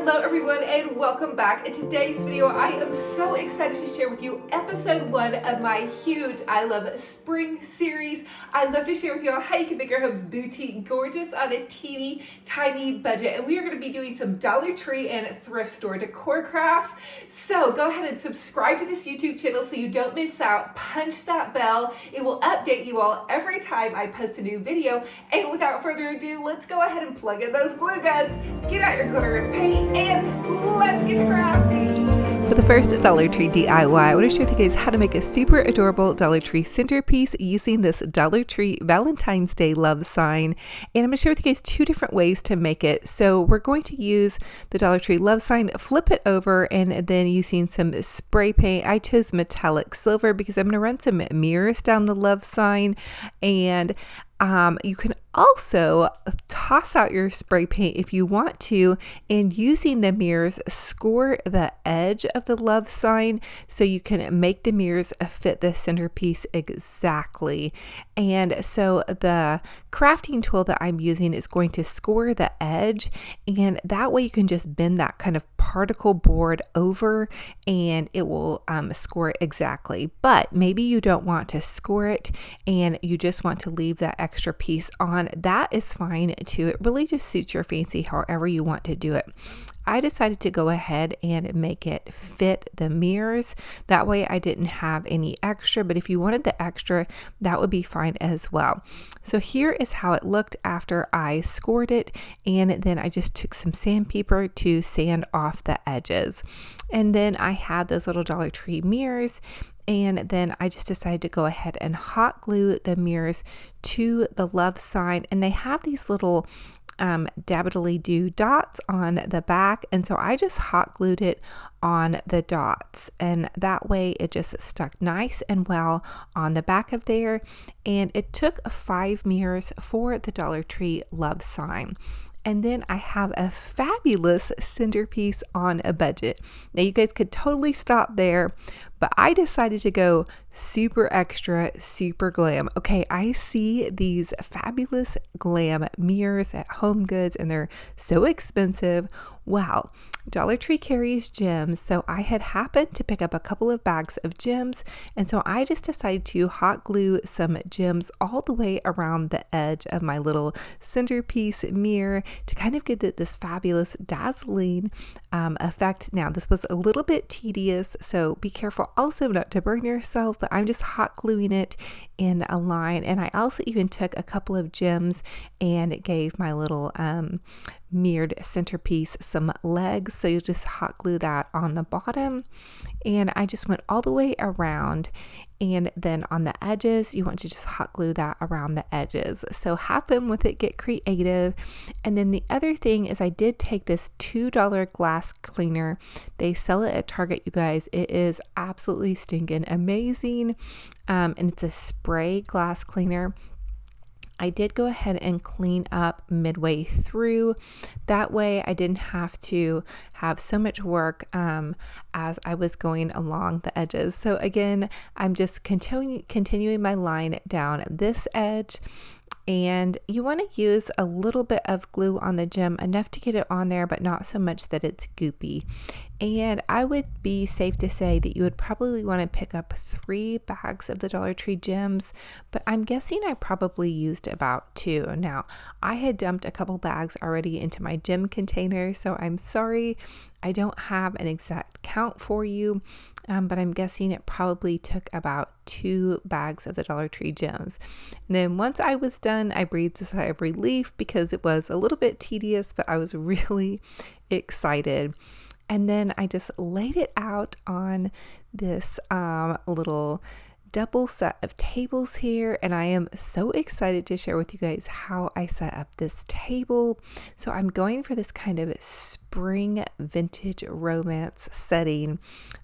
Hello everyone and welcome back. In today's video, I am so excited to share with you episode 1 of my huge I Love Spring series. I love to share with you all how you can make your homes boutique gorgeous on a teeny tiny budget. And we are going to be doing some Dollar Tree and thrift store decor crafts. So go ahead and subscribe to this YouTube channel so you don't miss out. Punch that bell. It will update you all every time I post a new video. And without further ado, let's go ahead and plug in those glue guns. Get out your glitter and paint, and let's get to crafting. For the first Dollar Tree DIY, I want to share with you guys how to make a super adorable Dollar Tree centerpiece using this Dollar Tree Valentine's Day love sign. And I'm going to share with you guys 2 different ways to make it. So we're going to use the Dollar Tree love sign, flip it over, and then using some spray paint. I chose metallic silver because I'm going to run some mirrors down the love sign. And you can also toss out your spray paint if you want to, and using the mirrors, score the edge of the love sign so you can make the mirrors fit the centerpiece exactly. And so the crafting tool that I'm using is going to score the edge, and that way you can just bend that kind of particle board over and it will score it exactly. But maybe you don't want to score it and you just want to leave that extra piece on. That is fine too. It really just suits your fancy however you want to do it. I decided to go ahead and make it fit the mirrors. That way I didn't have any extra, but if you wanted the extra, that would be fine as well. So here is how it looked after I scored it, and then I just took some sandpaper to sand off the edges. And then I had those little Dollar Tree mirrors, and then I just decided to go ahead and hot glue the mirrors to the love sign, and they have these little dabbly-do dots on the back, and so I just hot glued it on the dots, and that way it just stuck nice and well on the back of there. And it took 5 mirrors for the Dollar Tree love sign. And then I have a fabulous centerpiece on a budget. Now you guys could totally stop there, but I decided to go super extra, super glam. Okay, I see these fabulous glam mirrors at Home Goods and they're so expensive. Wow, Dollar Tree carries gems, so I had happened to pick up a couple of bags of gems, and so I just decided to hot glue some gems all the way around the edge of my little centerpiece mirror to kind of give it this fabulous dazzling effect. Now this was a little bit tedious, so be careful also not to burn yourself, but I'm just hot gluing it in a line. And I also even took a couple of gems and gave my little mirrored centerpiece some legs, so you'll just hot glue that on the bottom. And I just went all the way around, and then on the edges you want to just hot glue that around the edges. So have fun with it, get creative. And then the other thing is I did take this $2 glass cleaner. They sell it at Target, you guys. It is absolutely stinking amazing, and it's a spray glass cleaner. I did go ahead and clean up midway through. That way I didn't have to have so much work as I was going along the edges. So again, I'm just continuing my line down this edge. And you want to use a little bit of glue on the gem, enough to get it on there, but not so much that it's goopy. And I would be safe to say that you would probably want to pick up 3 bags of the Dollar Tree gems, but I'm guessing I probably used about 2. Now, I had dumped a couple bags already into my gem container, so I'm sorry I don't have an exact count for you, but I'm guessing it probably took about 2 bags of the Dollar Tree gems. And then once I was done, I breathed a sigh of relief because it was a little bit tedious, but I was really excited. And then I just laid it out on this little double set of tables here, and I am so excited to share with you guys how I set up this table. So I'm going for this kind of spring vintage romance setting.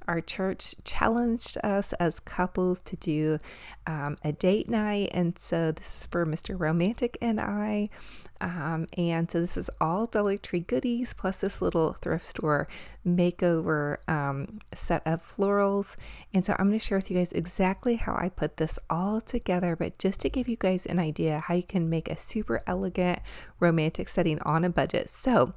Our church challenged us as couples to do a date night, and so this is for Mr. Romantic and I. And so this is all Dollar Tree goodies plus this little thrift store makeover set of florals. And so I'm going to share with you guys exactly how I put this all together, but just to give you guys an idea how you can make a super elegant romantic setting on a budget. So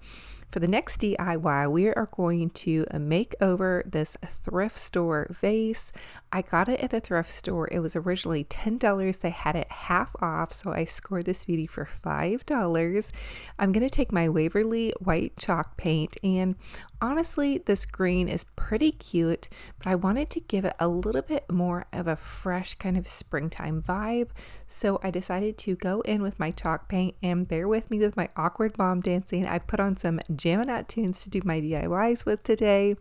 For the next DIY, we are going to make over this thrift store vase. I got it at the thrift store. It was originally $10. They had it half off, so I scored this beauty for $5. I'm going to take my Waverly white chalk paint, and honestly, this green is pretty cute, but I wanted to give it a little bit more of a fresh kind of springtime vibe. So I decided to go in with my chalk paint, and bear with me with my awkward mom dancing. I put on some Jammin' Out tunes to do my DIYs with today.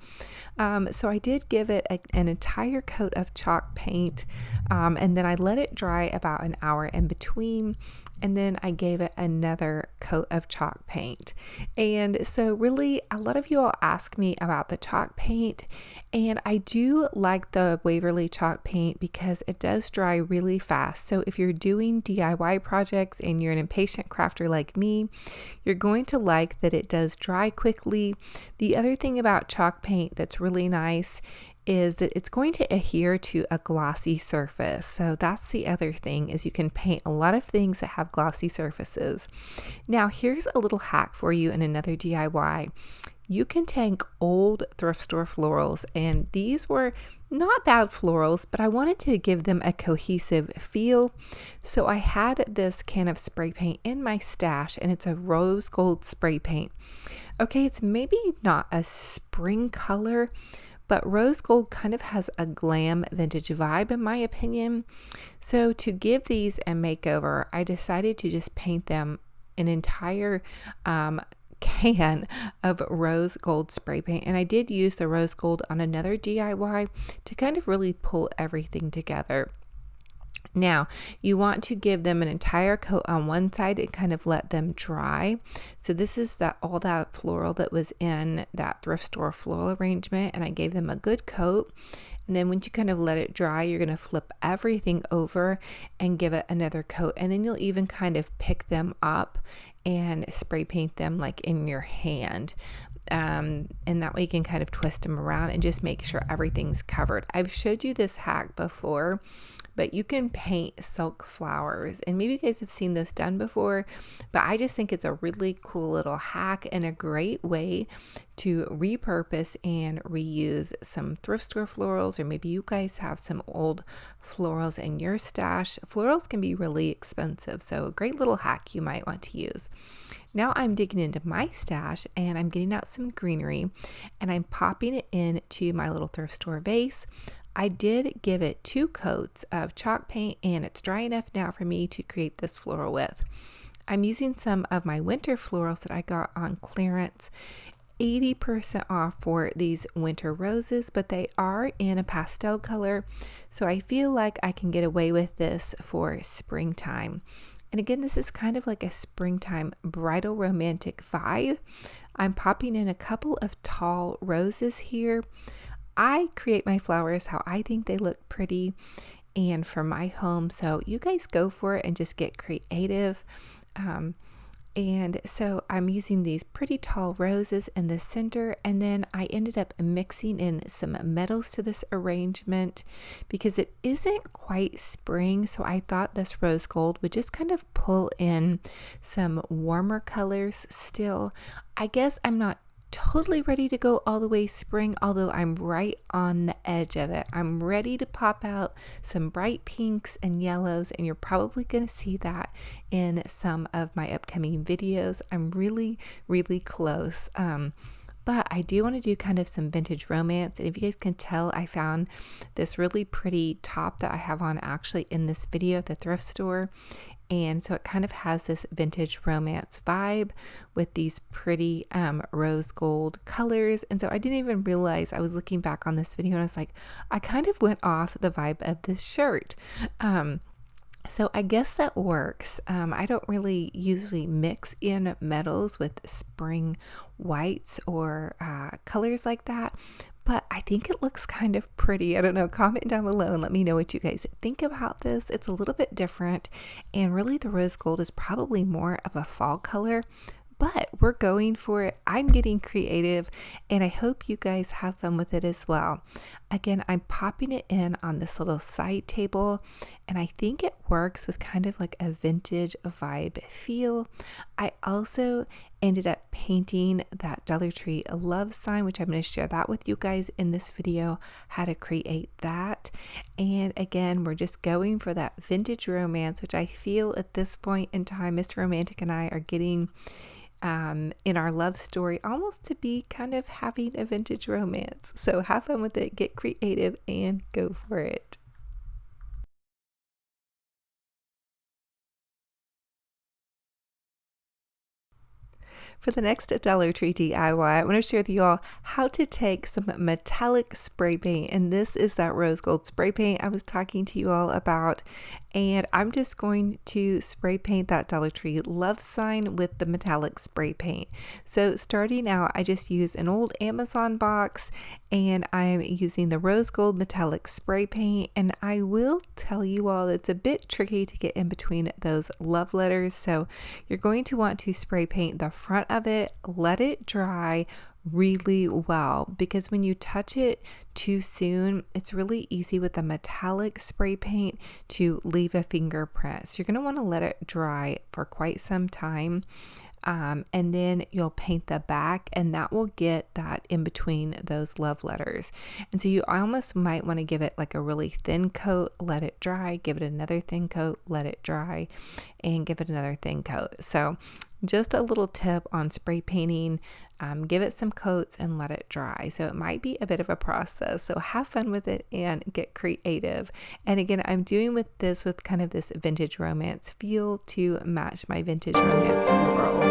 So I did give it an entire coat of chalk paint, and then I let it dry about an hour in between. And then I gave it another coat of chalk paint. And so really, a lot of you all ask me about the chalk paint, and I do like the Waverly chalk paint because it does dry really fast. So if you're doing DIY projects and you're an impatient crafter like me, you're going to like that it does dry quickly. The other thing about chalk paint that's really nice is that it's going to adhere to a glossy surface. So that's the other thing, is you can paint a lot of things that have glossy surfaces. Now here's a little hack for you in another DIY. You can take old thrift store florals, and these were not bad florals, but I wanted to give them a cohesive feel. So I had this can of spray paint in my stash, and it's a rose gold spray paint. Okay, it's maybe not a spring color, but rose gold kind of has a glam vintage vibe in my opinion. So to give these a makeover, I decided to just paint them an entire can of rose gold spray paint. And I did use the rose gold on another DIY to kind of really pull everything together. Now, you want to give them an entire coat on one side and kind of let them dry. So this is all that floral that was in that thrift store floral arrangement, and I gave them a good coat. And then once you kind of let it dry, you're going to flip everything over and give it another coat. And then you'll even kind of pick them up and spray paint them like in your hand. And that way you can kind of twist them around and just make sure everything's covered. I've showed you this hack before, but you can paint silk flowers, and maybe you guys have seen this done before, but I just think it's a really cool little hack and a great way to repurpose and reuse some thrift store florals, or maybe you guys have some old florals in your stash. Florals can be really expensive, so a great little hack you might want to use. Now I'm digging into my stash, and I'm getting out some greenery, and I'm popping it into my little thrift store vase. I did give it 2 coats of chalk paint, and it's dry enough now for me to create this floral with. I'm using some of my winter florals that I got on clearance, 80% off for these winter roses, but they are in a pastel color, so I feel like I can get away with this for springtime. And again, this is kind of like a springtime bridal romantic vibe. I'm popping in a couple of tall roses here. I create my flowers how I think they look pretty and for my home, so you guys go for it and just get creative. And so I'm using these pretty tall roses in the center, and then I ended up mixing in some metals to this arrangement because it isn't quite spring, so I thought this rose gold would just kind of pull in some warmer colors still. I guess I'm not totally ready to go all the way spring, although I'm right on the edge of it. I'm ready to pop out some bright pinks and yellows, and you're probably going to see that in some of my upcoming videos. I'm really close. But I do want to do kind of some vintage romance, and if you guys can tell, I found this really pretty top that I have on actually in this video at the thrift store. And so it kind of has this vintage romance vibe with these pretty rose gold colors. And so I didn't even realize, I was looking back on this video and I was like, I kind of went off the vibe of this shirt. So I guess that works. I don't really usually mix in metals with spring whites or colors like that, but I think it looks kind of pretty. I don't know, comment down below and let me know what you guys think about this. It's a little bit different, and really the rose gold is probably more of a fall color, but we're going for it. I'm getting creative, and I hope you guys have fun with it as well. Again, I'm popping it in on this little side table, and I think it works with kind of like a vintage vibe feel. I also ended up painting that Dollar Tree love sign, which I'm going to share that with you guys in this video, how to create that. And again, we're just going for that vintage romance, which I feel at this point in time, Mr. Romantic and I are getting in our love story almost to be kind of having a vintage romance. So have fun with it, get creative, and go for it. For the next Dollar Tree DIY, I want to share with you all how to take some metallic spray paint, and this is that rose gold spray paint I was talking to you all about, and I'm just going to spray paint that Dollar Tree love sign with the metallic spray paint. So starting out, I just used an old Amazon box, and I'm using the rose gold metallic spray paint, and I will tell you all it's a bit tricky to get in between those love letters, so you're going to want to spray paint the front of it, let it dry really well, because when you touch it too soon, it's really easy with the metallic spray paint to leave a fingerprint. So you're going to want to let it dry for quite some time. And then you'll paint the back, and that will get that in between those love letters. And so you almost might want to give it like a really thin coat, let it dry, give it another thin coat, let it dry, and give it another thin coat. So just a little tip on spray painting, give it some coats and let it dry. So it might be a bit of a process. So have fun with it and get creative. And again, I'm doing with this with kind of this vintage romance feel to match my vintage romance floral.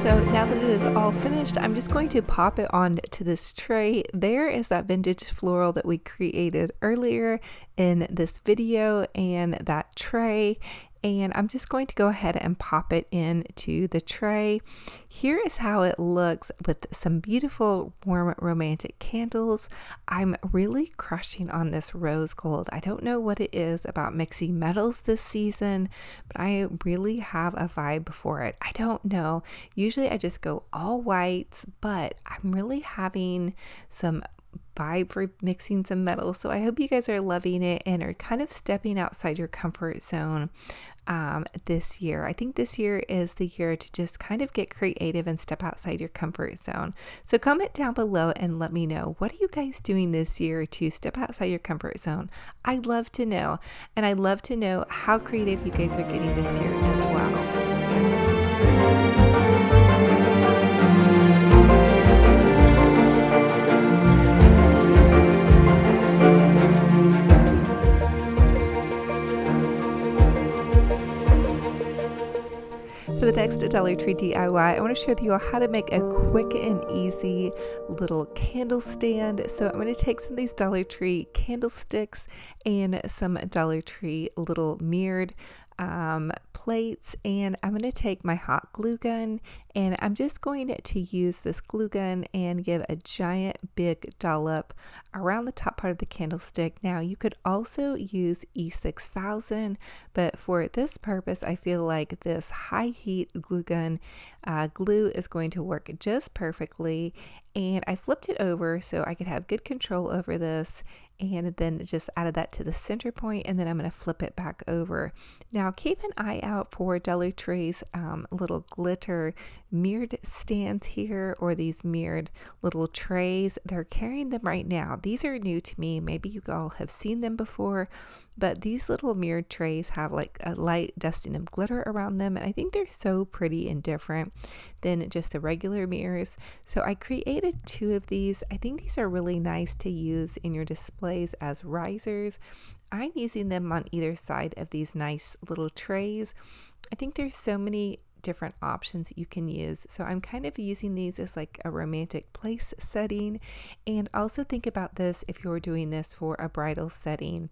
So now that it is all finished, I'm just going to pop it onto this tray. There is that vintage floral that we created earlier in this video, and that tray. And I'm just going to go ahead and pop it into the tray. Here is how it looks with some beautiful warm romantic candles. I'm really crushing on this rose gold. I don't know what it is about mixing metals this season, but I really have a vibe for it. I don't know. Usually I just go all whites, but I'm really having some vibe for mixing some metals. So I hope you guys are loving it and are kind of stepping outside your comfort zone this year. I think this year is the year to just kind of get creative and step outside your comfort zone. So comment down below and let me know, what are you guys doing this year to step outside your comfort zone? I'd love to know, and I'd love to know how creative you guys are getting this year as well. For the next Dollar Tree DIY, I want to share with you all how to make a quick and easy little candle stand. So I'm going to take some of these Dollar Tree candlesticks and some Dollar Tree little mirrored plates, and I'm going to take my hot glue gun, and I'm just going to use this glue gun and give a giant big dollop around the top part of the candlestick. Now you could also use E6000, but for this purpose I feel like this high heat glue gun glue is going to work just perfectly, and I flipped it over so I could have good control over this, and then just added that to the center point, and then I'm going to flip it back over. Now keep an eye out for Dollar Tree's little glitter mirrored stands here, or these mirrored little trays. They're carrying them right now. These are new to me. Maybe you all have seen them before, but these little mirrored trays have like a light dusting of glitter around them, and I think they're so pretty and different than just the regular mirrors. So I created 2 of these. I think these are really nice to use in your displays as risers. I'm using them on either side of these nice little trays. I think there's so many different options you can use. So I'm kind of using these as like a romantic place setting, and also think about this if you're doing this for a bridal setting.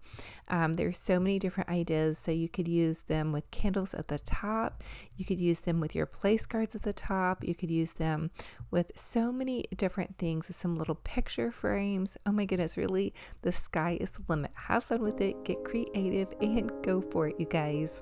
There's so many different ideas. So you could use them with candles at the top. You could use them with your place cards at the top. You could use them with so many different things, with some little picture frames. Oh my goodness, really, the sky is the limit. Have fun with it, get creative, and go for it, you guys.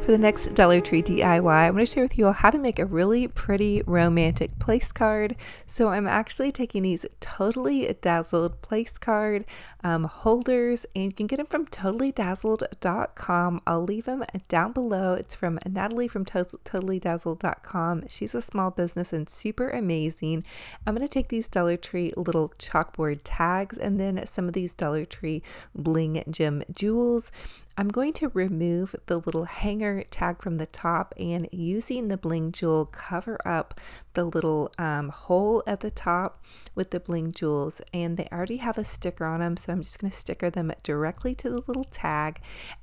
For the next Dollar Tree DIY, I'm going to share with you all how to make a really pretty romantic place card. So I'm actually taking these Totally Dazzled place card holders, and you can get them from totallydazzled.com. I'll leave them down below. It's from Natalie from totallydazzled.com. She's a small business and super amazing. I'm going to take these Dollar Tree little chalkboard tags and then some of these Dollar Tree bling gem jewels. I'm going to remove the little hanger tag from the top, and using the bling jewel, cover up the little hole at the top with the bling jewels. And they already have a sticker on them, so I'm just going to sticker them directly to the little tag.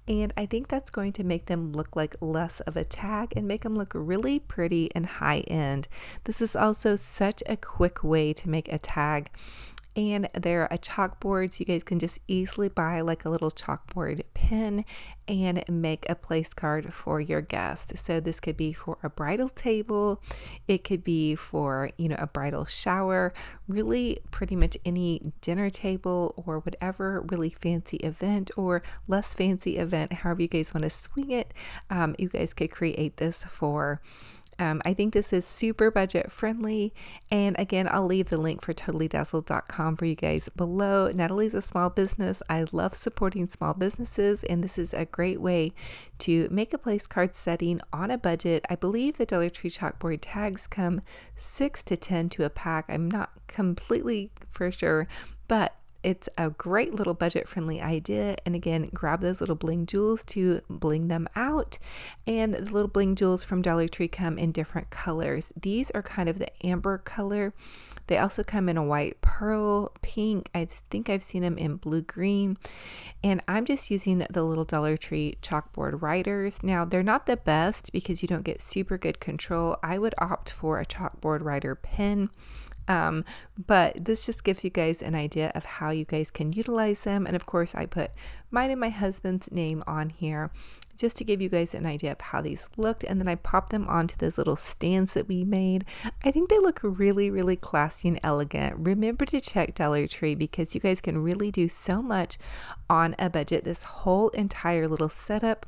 And I think that's going to make them look like less of a tag and make them look really pretty and high end. This is also such a quick way to make a tag. And they're a chalkboard, so you guys can just easily buy like a little chalkboard pen and make a place card for your guest. So this could be for a bridal table, it could be for, a bridal shower, really pretty much any dinner table or whatever really fancy event or less fancy event, however you guys want to swing it. You guys could create this for. I think this is super budget friendly. And again, I'll leave the link for totallydazzled.com for you guys below. Natalie's a small business. I love supporting small businesses, and this is a great way to make a place card setting on a budget. I believe the Dollar Tree chalkboard tags come 6 to 10 to a pack. I'm not completely for sure, but it's a great little budget friendly idea. And again, grab those little bling jewels to bling them out. And the little bling jewels from Dollar Tree come in different colors. These are kind of the amber color. They also come in a white pearl, pink. I think I've seen them in blue green. And I'm just using the little Dollar Tree chalkboard writers. Now, they're not the best because you don't get super good control. I would opt for a chalkboard writer pen. But this just gives you guys an idea of how you guys can utilize them. And of course, I put mine and my husband's name on here just to give you guys an idea of how these looked. And then I popped them onto those little stands that we made. I think they look really, really classy and elegant. Remember to check Dollar Tree because you guys can really do so much on a budget. This whole entire little setup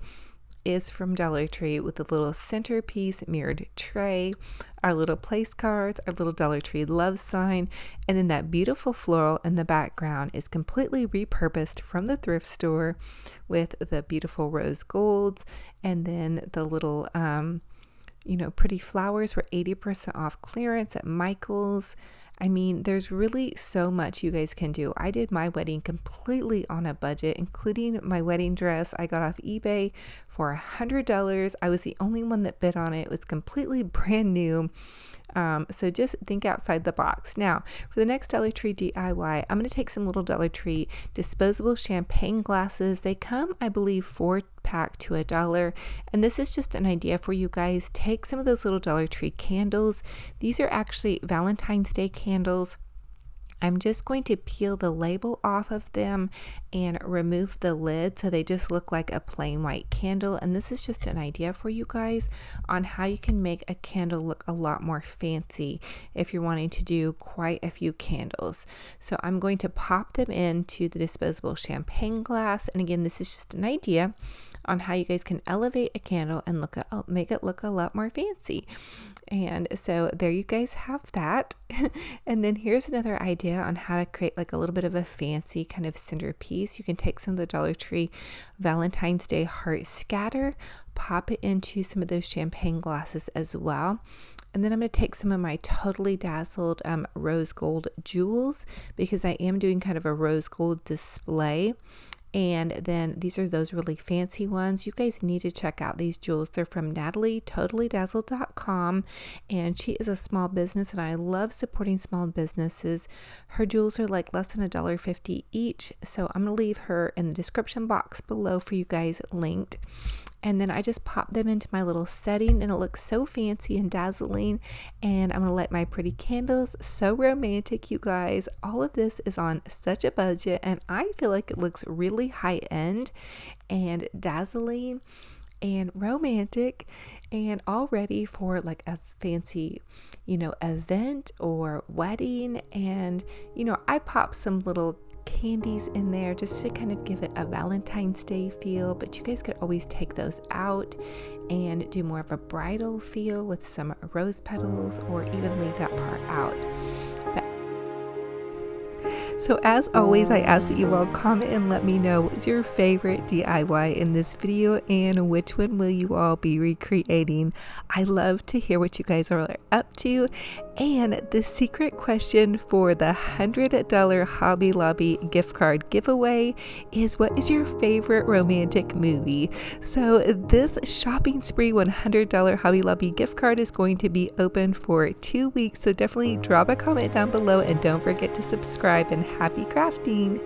is from Dollar Tree with a little centerpiece mirrored tray, our little place cards, our little Dollar Tree love sign, and then that beautiful floral in the background is completely repurposed from the thrift store with the beautiful rose golds, and then the little pretty flowers were 80% off clearance at Michael's. I mean, there's really so much you guys can do. I did my wedding completely on a budget, including my wedding dress. I got off eBay for $100. I was the only one that bid on it. It was completely brand new. So just think outside the box. Now, for the next Dollar Tree DIY, I'm going to take some little Dollar Tree disposable champagne glasses. They come, I believe, 4-pack to $1. And this is just an idea for you guys. Take some of those little Dollar Tree candles. These are actually Valentine's Day candles. I'm just going to peel the label off of them and remove the lid so they just look like a plain white candle. And this is just an idea for you guys on how you can make a candle look a lot more fancy if you're wanting to do quite a few candles. So I'm going to pop them into the disposable champagne glass. And again, this is just an idea on how you guys can elevate a candle and make it look a lot more fancy. And so there you guys have that. And then here's another idea on how to create like a little bit of a fancy kind of centerpiece. You can take some of the Dollar Tree Valentine's Day heart scatter, pop it into some of those champagne glasses as well. And then I'm going to take some of my totally dazzled rose gold jewels, because I am doing kind of a rose gold display. And then these are those really fancy ones. You guys need to check out these jewels. They're from NatalieTotallyDazzled.com, and she is a small business, and I love supporting small businesses. Her jewels are like less than $1.50 each, so I'm going to leave her in the description box below for you guys linked. And then I just pop them into my little setting, and it looks so fancy and dazzling. And I'm going to light my pretty candles. So romantic, you guys. All of this is on such a budget, and I feel like it looks really high end and dazzling and romantic and all ready for like a fancy, event or wedding. And, I pop some little candies in there just to kind of give it a Valentine's Day feel, but you guys could always take those out and do more of a bridal feel with some rose petals, or even leave that part out. So as always, I ask that you all comment and let me know what's your favorite DIY in this video and which one will you all be recreating. I love to hear what you guys are up to. And the secret question for the $100 Hobby Lobby gift card giveaway is, what is your favorite romantic movie? So this shopping spree $100 Hobby Lobby gift card is going to be open for 2 weeks. So definitely drop a comment down below, and don't forget to subscribe, and happy crafting.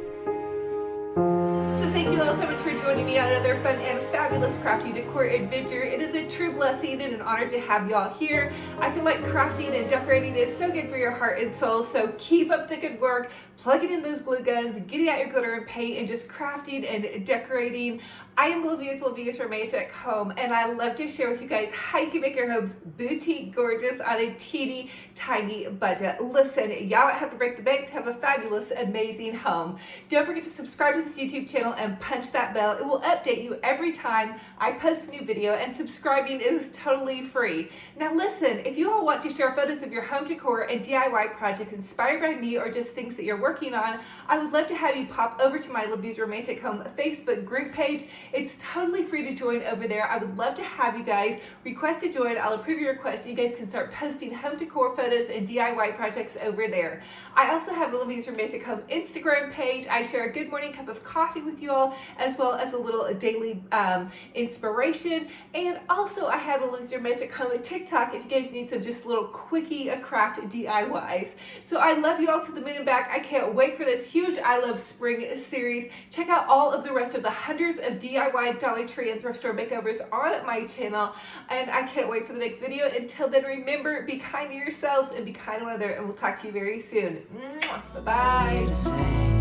So thank you all so much for joining me on another fun and fabulous crafty decor adventure. It is a true blessing and an honor to have y'all here. I feel like crafting and decorating is so good for your heart and soul, so keep up the good work, plugging in those glue guns, getting out your glitter and paint, and just crafting and decorating. I am Olivia with Olivia's Romantic Home, and I love to share with you guys how you can make your homes boutique gorgeous on a teeny tiny budget. Listen, y'all don't have to break the bank to have a fabulous, amazing home. Don't forget to subscribe to this YouTube channel and punch that bell. It will update you every time I post a new video, and subscribing is totally free. Now listen, if you all want to share photos of your home decor and DIY projects inspired by me, or just things that you're working on, I would love to have you pop over to my Olivia's Romantic Home Facebook group page. It's totally free to join over there. I would love to have you guys request to join. I'll approve your request so you guys can start posting home decor photos and DIY projects over there. I also have Olivia's Romantic Home Instagram page. I share a good morning cup of coffee with you all, as well as a little daily inspiration. And also I have Olivia's Romantic Home TikTok if you guys need some just little quickie craft DIYs. So I love you all to the moon and back. I can't wait for this huge I Love Spring series. Check out all of the rest of the hundreds of DIY Dollar Tree and thrift store makeovers on my channel, and I can't wait for the next video. Until then, remember, be kind to yourselves and be kind to one another, and we'll talk to you very soon. Bye bye.